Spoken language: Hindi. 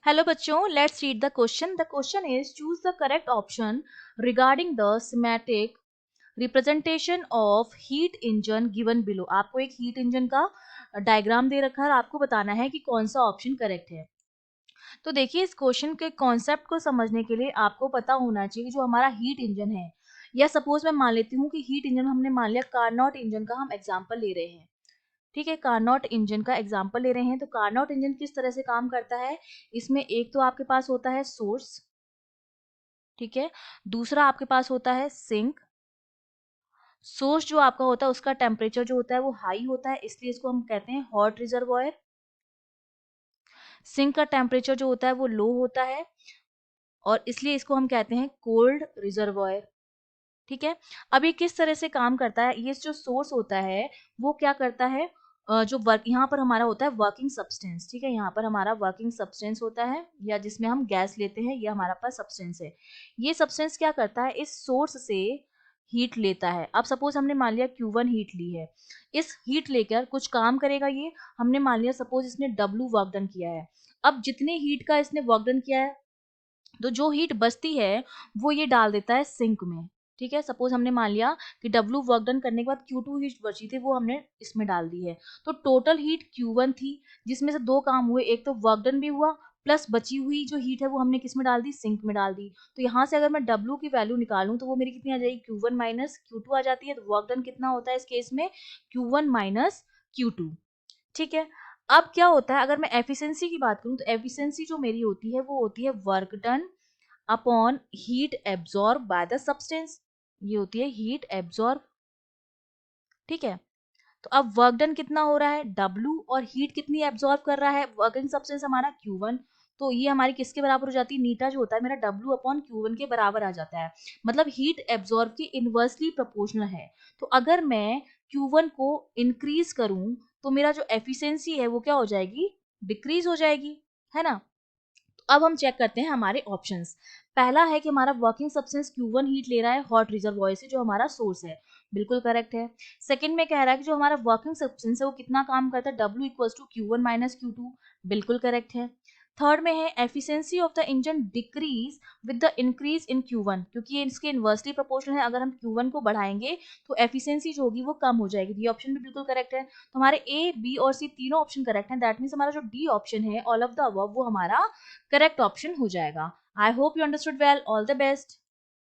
Hello बच्चों, let's read the question. The question is choose the correct option regarding the schematic representation of heat engine given below. आपको एक heat engine का डायग्राम दे रखा है और आपको बताना है कि कौन सा ऑप्शन करेक्ट है। तो देखिए इस क्वेश्चन के कॉन्सेप्ट को समझने के लिए आपको पता होना चाहिए कि जो हमारा हीट इंजन है, या सपोज मैं मान लेती हूँ कि हीट इंजन हमने मान लिया कार्नोट इंजन का हम एग्जाम्पल ले रहे हैं। ठीक है, कार्नोट इंजन का एग्जाम्पल ले रहे हैं। तो कार्नोट इंजन किस तरह से काम करता है, इसमें एक तो आपके पास होता है सोर्स, ठीक है, दूसरा आपके पास होता है सिंक। सोर्स जो आपका होता है उसका टेम्परेचर जो होता है वो हाई होता है, इसलिए इसको हम कहते हैं हॉट रिजर्वॉयर। सिंक का टेम्परेचर जो होता है वो लो होता है और इसलिए इसको हम कहते हैं कोल्ड रिजर्वॉयर। ठीक है, अब ये किस तरह से काम करता है, ये जो सोर्स होता है वो क्या करता है, जो वर्क यहाँ पर हमारा होता है वर्किंग सब्सटेंस। ठीक है, यहाँ पर हमारा वर्किंग सब्सटेंस होता है या जिसमें हम गैस लेते हैं, ये हमारा पास सब्सटेंस है। ये सब्सटेंस क्या करता है, इस सोर्स से हीट लेता है। अब सपोज हमने मान लिया Q1 हीट ली है, इस हीट लेकर कुछ काम करेगा ये। हमने मान लिया सपोज इसने W वर्क डन किया है। अब जितने हीट का इसने वर्क डन किया है, तो जो हीट बचती है वो ये डाल देता है सिंक में। ठीक है, सपोज हमने मान लिया कि W वर्क डन करने के बाद Q2 हीट बची थी वो हमने इसमें डाल दी है। तो टोटल हीट Q1 थी, जिसमें से दो काम हुए, एक तो वर्क डन भी हुआ प्लस बची हुई जो हीट है वो हमने किस में डाल दी, सिंक में डाल दी। तो यहाँ से अगर मैं W की वैल्यू निकालूं तो वो मेरी कितनी आ जाएगी, Q1 माइनस Q2 आ जाती है। तो वर्क डन कितना होता है इस केस में, Q1 माइनस Q2। ठीक है, अब क्या होता है अगर मैं एफिशिएंसी की बात करूं, तो एफिशिएंसी जो मेरी होती है वो होती है work done upon heat absorb by the substance. ये होती है हीट एब्जॉर्ब। ठीक है, तो अब वर्क डन कितना हो रहा है W, और हीट कितनी एब्जॉर्ब कर रहा है वर्किंग सब्सटेंस हमारा Q1। तो ये हमारी किसके बराबर हो जाती है, नीटा जो होता है मेरा W अपॉन Q1 के बराबर आ जाता है। मतलब हीट एब्जॉर्ब की इनवर्सली प्रोपोर्शनल है। तो अगर मैं Q1 को इंक्रीज करूं तो मेरा जो एफिशिएंसी है वो क्या हो जाएगी, डिक्रीज हो जाएगी, है ना। अब हम चेक करते हैं हमारे ऑप्शंस। पहला है कि हमारा वर्किंग सब्सटेंस Q1 हीट ले रहा है हॉट रिजर्वॉयर से, जो हमारा सोर्स है, बिल्कुल करेक्ट है। सेकंड में कह रहा है कि जो हमारा वर्किंग सब्सटेंस है वो कितना काम करता है, W equals to Q1 minus Q2, बिल्कुल करेक्ट है। थर्ड में है efficiency of the engine decrease with the increase in Q1, क्योंकि ये इसके इनवर्सली प्रोपोर्शनल है। अगर हम Q1 को बढ़ाएंगे तो एफिशिएंसी जो होगी वो कम हो जाएगी। ये ऑप्शन भी बिल्कुल करेक्ट है। तो हमारे A, B और C तीनों ऑप्शन करेक्ट हैं। दैट मीन्स हमारा जो D ऑप्शन है ऑल ऑफ द अबव वो हमारा करेक्ट ऑप्शन हो जाएगा। I hope you understood well. All the best.